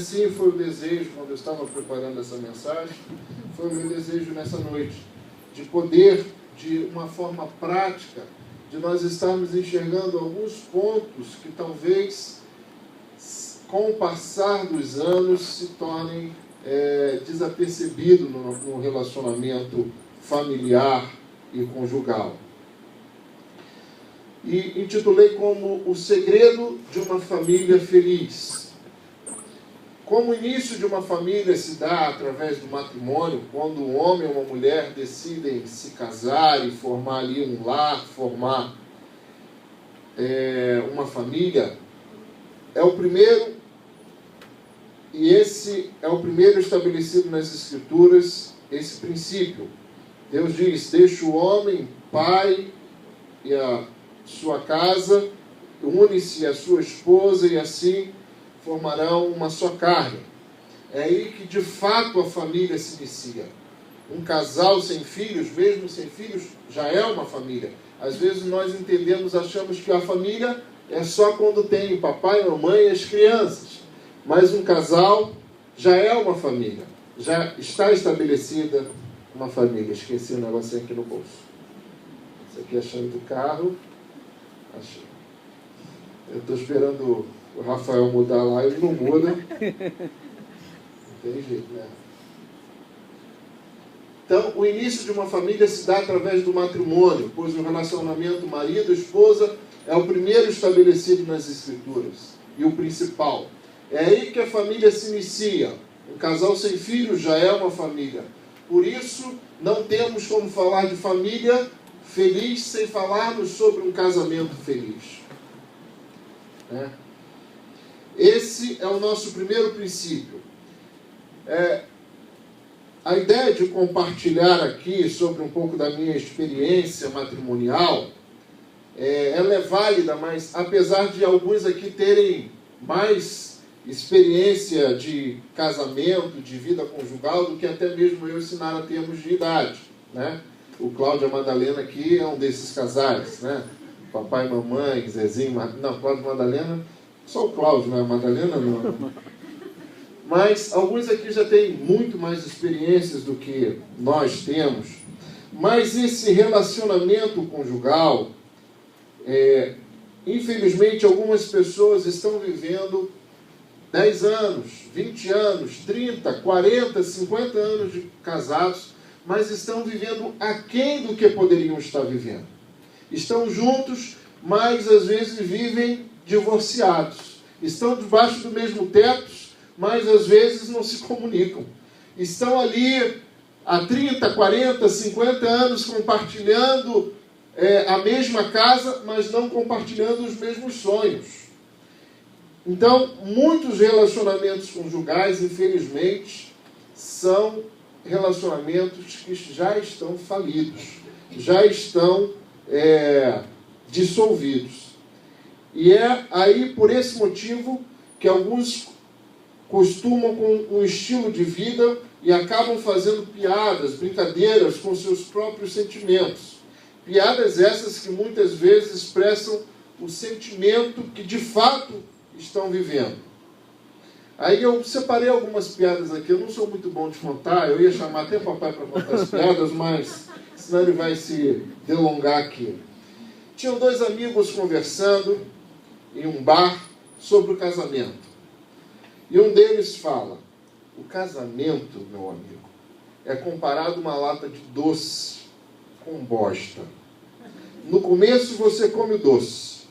Sim, foi o desejo, quando eu estava preparando essa mensagem, foi o meu desejo nessa noite, de poder, de uma forma prática, de nós estarmos enxergando alguns pontos que talvez, com o passar dos anos, se tornem desapercebidos no relacionamento familiar e conjugal. E intitulei como O Segredo de uma Família Feliz. Como o início de uma família se dá através do matrimônio, quando um homem e uma mulher decidem se casar e formar ali um lar, formar uma família, é o primeiro, e esse é o primeiro estabelecido nas Escrituras, esse princípio. Deus diz: deixa o homem, pai e a sua casa, une-se a sua esposa e assim formarão uma só carne. É aí que de fato a família se inicia. Um casal sem filhos, mesmo sem filhos, já é uma família. Às vezes nós entendemos, achamos que a família é só quando tem o papai, a mamãe e as crianças. Mas um casal já é uma família. Já está estabelecida uma família. Esqueci o negocinho aqui no bolso. Isso aqui é a chave do carro. Achei. Eu estou esperando o Rafael mudar lá, ele não muda. Não tem jeito, né? Então, o início de uma família se dá através do matrimônio, pois o relacionamento marido-esposa é o primeiro estabelecido nas Escrituras e o principal. É aí que a família se inicia. Um casal sem filhos já é uma família. Por isso, não temos como falar de família feliz sem falarmos sobre um casamento feliz. Esse é o nosso primeiro princípio. A ideia de compartilhar aqui sobre um pouco da minha experiência matrimonial, ela é válida, mas apesar de alguns aqui terem mais experiência de casamento, de vida conjugal, do que até mesmo eu ensinar a termos de idade, né? O Cláudio e a Madalena aqui é um desses casais, né? Papai e mamãe, Zezinho, não, Cláudio e Madalena, só o Cláudio, né? A Madalena não. Mas alguns aqui já têm muito mais experiências do que nós temos. Mas esse relacionamento conjugal, infelizmente, algumas pessoas estão vivendo 10 anos, 20 anos, 30, 40, 50 anos de casados, mas estão vivendo aquém do que poderiam estar vivendo. Estão juntos, mas às vezes vivem divorciados. Estão debaixo do mesmo teto, mas às vezes não se comunicam. Estão ali há 30, 40, 50 anos compartilhando a mesma casa, mas não compartilhando os mesmos sonhos. Então, muitos relacionamentos conjugais, infelizmente, são relacionamentos que já estão falidos, já estão dissolvidos. E é aí, por esse motivo, que alguns costumam com um estilo de vida e acabam fazendo piadas, brincadeiras com seus próprios sentimentos. Piadas essas que muitas vezes expressam o sentimento que de fato estão vivendo. Aí eu separei algumas piadas aqui, eu não sou muito bom de contar, eu ia chamar até papai para contar as piadas, mas senão ele vai se delongar aqui. Tinham dois amigos conversando em um bar sobre o casamento. E um deles fala: o casamento, meu amigo, é comparado a uma lata de doce com bosta. No começo você come o doce,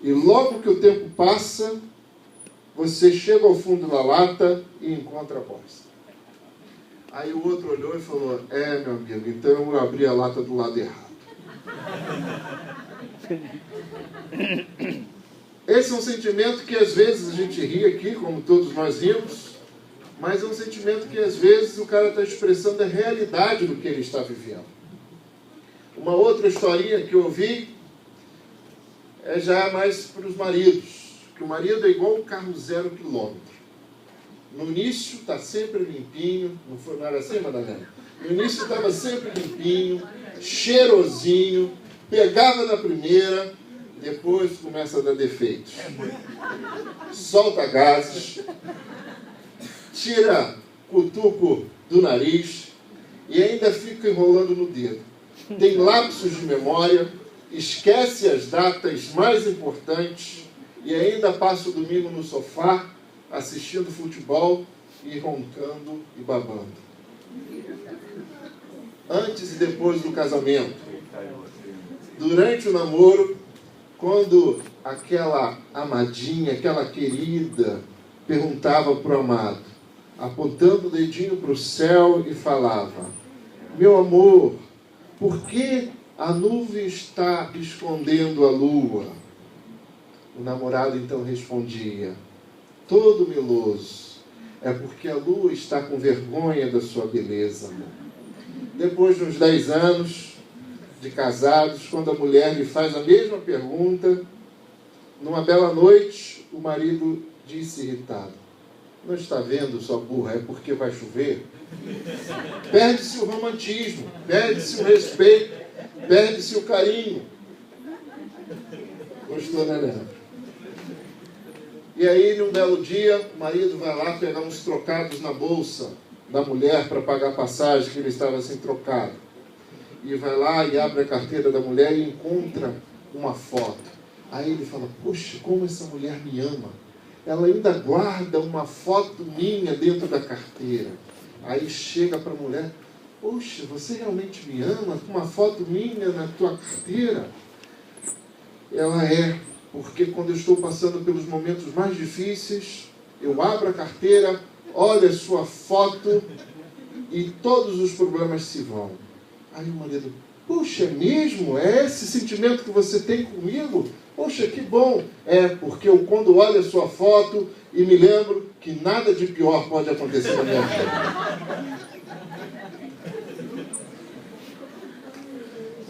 e logo que o tempo passa, você chega ao fundo da lata e encontra a bosta. Aí o outro olhou e falou: meu amigo, então eu abri a lata do lado errado. Esse é um sentimento que às vezes a gente ri aqui, como todos nós rimos, mas é um sentimento que às vezes o cara está expressando a realidade do que ele está vivendo. Uma outra historinha que eu ouvi já é mais para os maridos, que o marido é igual um carro 0 km. No início está sempre limpinho, não era assim, Madalena? No início estava sempre limpinho, cheirosinho, pegava na primeira, depois começa a dar defeitos. Solta gases, tira cutuco do nariz e ainda fica enrolando no dedo. Tem lapsos de memória, esquece as datas mais importantes e ainda passa o domingo no sofá assistindo futebol e roncando e babando. Antes e depois do casamento, durante o namoro, quando aquela amadinha, aquela querida, perguntava para o amado, apontando o dedinho para o céu e falava: meu amor, por que a nuvem está escondendo a lua? O namorado então respondia, todo meloso, é porque a lua está com vergonha da sua beleza, amor. Depois de uns 10 anos de casados, quando a mulher lhe faz a mesma pergunta, numa bela noite, o marido disse irritado, não está vendo, sua burra, é porque vai chover? Perde-se o romantismo, perde-se o respeito, perde-se o carinho. Gostou, né, Leandro? E aí, num belo dia, o marido vai lá pegar uns trocados na bolsa da mulher para pagar a passagem, que ele estava sem trocado. E vai lá e abre a carteira da mulher e encontra uma foto. Aí ele fala, poxa, como essa mulher me ama. Ela ainda guarda uma foto minha dentro da carteira. Aí chega para a mulher, poxa, você realmente me ama? Com uma foto minha na tua carteira? Ela porque quando eu estou passando pelos momentos mais difíceis, eu abro a carteira, olho a sua foto e todos os problemas se vão. Aí o marido, poxa, é mesmo? É esse sentimento que você tem comigo? Poxa, que bom! Porque eu quando olho a sua foto e me lembro que nada de pior pode acontecer na minha vida.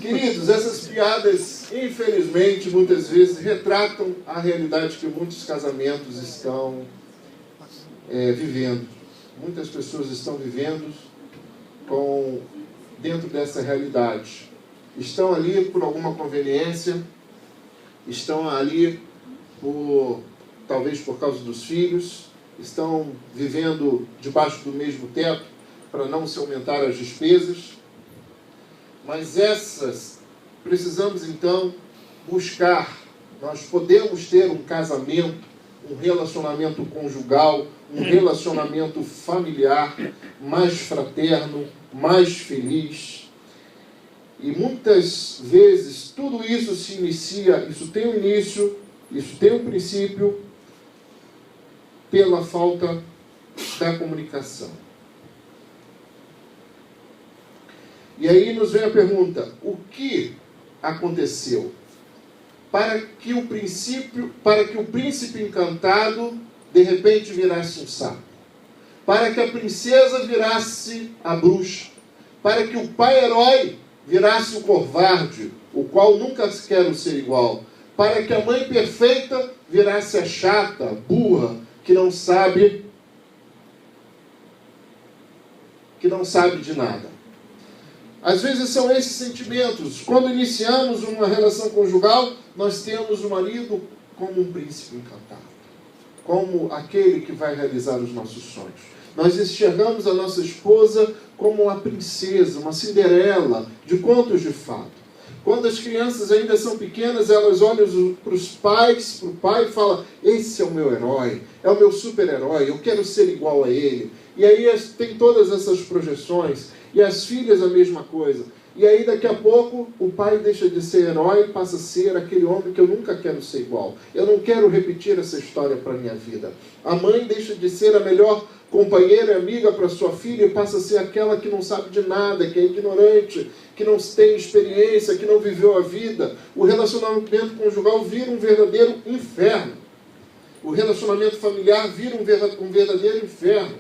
Queridos, essas piadas, infelizmente, muitas vezes retratam a realidade que muitos casamentos estão vivendo. Muitas pessoas estão vivendo dentro dessa realidade. Estão ali por alguma conveniência, estão ali talvez por causa dos filhos, estão vivendo debaixo do mesmo teto para não se aumentar as despesas. Mas precisamos então buscar, nós podemos ter um casamento, um relacionamento conjugal, um relacionamento familiar mais fraterno, mais feliz. E muitas vezes tudo isso se inicia, isso tem um início, isso tem um princípio, pela falta da comunicação. E aí nos vem a pergunta, o que aconteceu para que o príncipe encantado de repente virasse um sapo? Para que a princesa virasse a bruxa? Para que o pai herói virasse o covarde, o qual nunca quer ser igual? Para que a mãe perfeita virasse a chata, burra, que não sabe de nada? Às vezes são esses sentimentos. Quando iniciamos uma relação conjugal, nós temos o marido como um príncipe encantado, como aquele que vai realizar os nossos sonhos. Nós enxergamos a nossa esposa como uma princesa, uma Cinderela de contos de fado. Quando as crianças ainda são pequenas, elas olham para os pais, para o pai e falam, esse é o meu herói, é o meu super-herói, eu quero ser igual a ele. E aí tem todas essas projeções. E as filhas a mesma coisa. E aí daqui a pouco o pai deixa de ser herói e passa a ser aquele homem que eu nunca quero ser igual. Eu não quero repetir essa história para a minha vida. A mãe deixa de ser a melhor companheira e amiga para sua filha e passa a ser aquela que não sabe de nada, que é ignorante, que não tem experiência, que não viveu a vida. O relacionamento conjugal vira um verdadeiro inferno. O relacionamento familiar vira um verdadeiro inferno.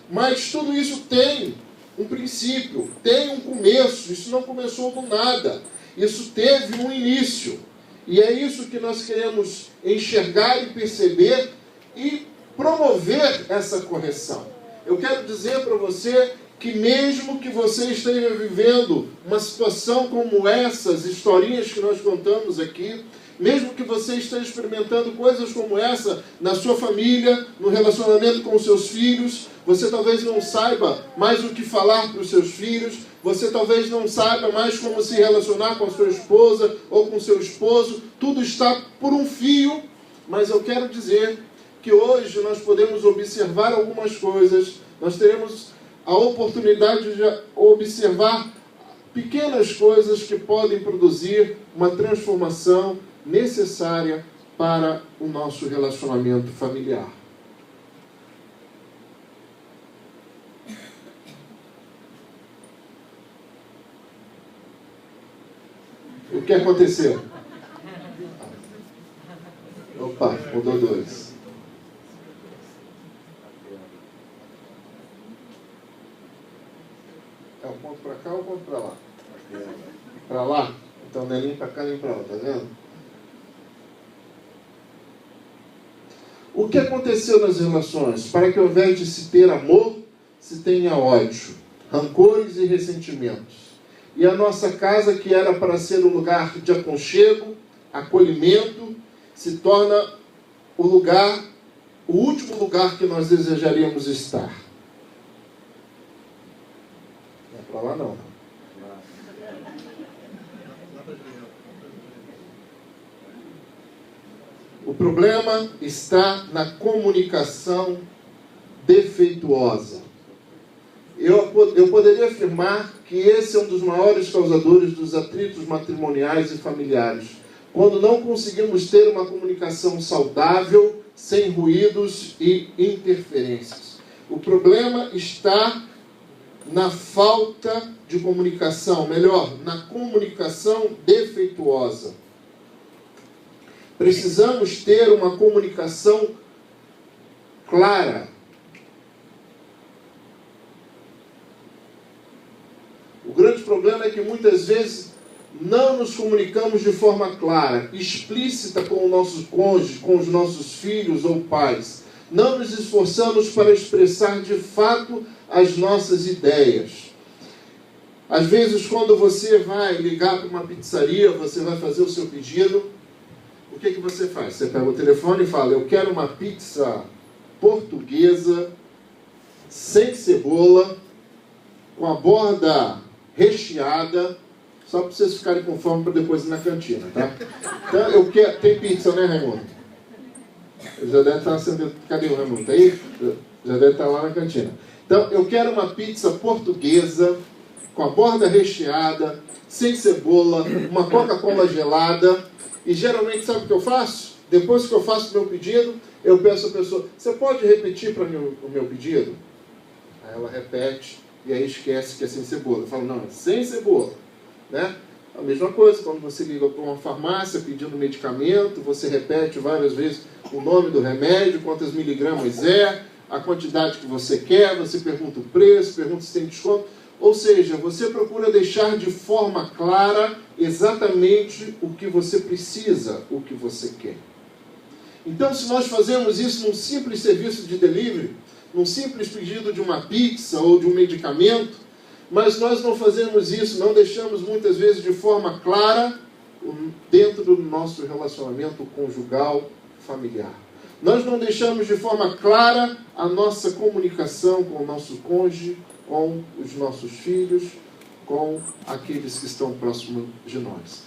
Mas tudo isso tem um princípio, tem um começo. Isso não começou do nada. Isso teve um início. E é isso que nós queremos enxergar e perceber e promover essa correção. Eu quero dizer para você que mesmo que você esteja vivendo uma situação como essas historinhas que nós contamos aqui, mesmo que você esteja experimentando coisas como essa na sua família, no relacionamento com os seus filhos, você talvez não saiba mais o que falar para os seus filhos, você talvez não saiba mais como se relacionar com a sua esposa ou com o seu esposo, tudo está por um fio, mas eu quero dizer que hoje nós podemos observar algumas coisas, nós teremos a oportunidade de observar pequenas coisas que podem produzir uma transformação necessária para o nosso relacionamento familiar. O que aconteceu? Opa, mudou dois. É o ponto para cá ou o ponto para lá? Para lá? Então não é nem para cá nem para lá, tá vendo? O que aconteceu nas relações? Para que ao invés de se ter amor, se tenha ódio, rancores e ressentimentos. E a nossa casa, que era para ser um lugar de aconchego, acolhimento, se torna o último lugar que nós desejaríamos estar. Não é para lá não. O problema está na comunicação defeituosa. Eu poderia afirmar que esse é um dos maiores causadores dos atritos matrimoniais e familiares. Quando não conseguimos ter uma comunicação saudável, sem ruídos e interferências. O problema está na falta de comunicação, melhor, na comunicação defeituosa. Precisamos ter uma comunicação clara. O grande problema é que muitas vezes não nos comunicamos de forma clara, explícita com o nosso cônjuge, com os nossos filhos ou pais. Não nos esforçamos para expressar de fato as nossas ideias. Às vezes, quando você vai ligar para uma pizzaria, você vai fazer o seu pedido, o que você faz? Você pega o telefone e fala: eu quero uma pizza portuguesa, sem cebola, com a borda recheada, só para vocês ficarem com fome para depois ir na cantina, tá? Então, eu quero... Tem pizza, né, Raimundo? Já deve estar acendendo... Cadê o Raimundo? Tá aí? Já deve estar lá na cantina. Então, eu quero uma pizza portuguesa, com a borda recheada, sem cebola, uma Coca-Cola gelada. E geralmente, sabe o que eu faço? Depois que eu faço o meu pedido, eu peço à pessoa: você pode repetir para mim o meu pedido? Aí ela repete, e aí esquece que é sem cebola. Eu falo: não, é sem cebola. Né? A mesma coisa, quando você liga para uma farmácia pedindo medicamento, você repete várias vezes o nome do remédio, quantos miligramas é, a quantidade que você quer, você pergunta o preço, pergunta se tem desconto. Ou seja, você procura deixar de forma clara exatamente o que você precisa, o que você quer. Então, se nós fazemos isso num simples serviço de delivery, num simples pedido de uma pizza ou de um medicamento, mas nós não fazemos isso, não deixamos muitas vezes de forma clara dentro do nosso relacionamento conjugal, familiar. Nós não deixamos de forma clara a nossa comunicação com o nosso cônjuge, com os nossos filhos, com aqueles que estão próximos de nós.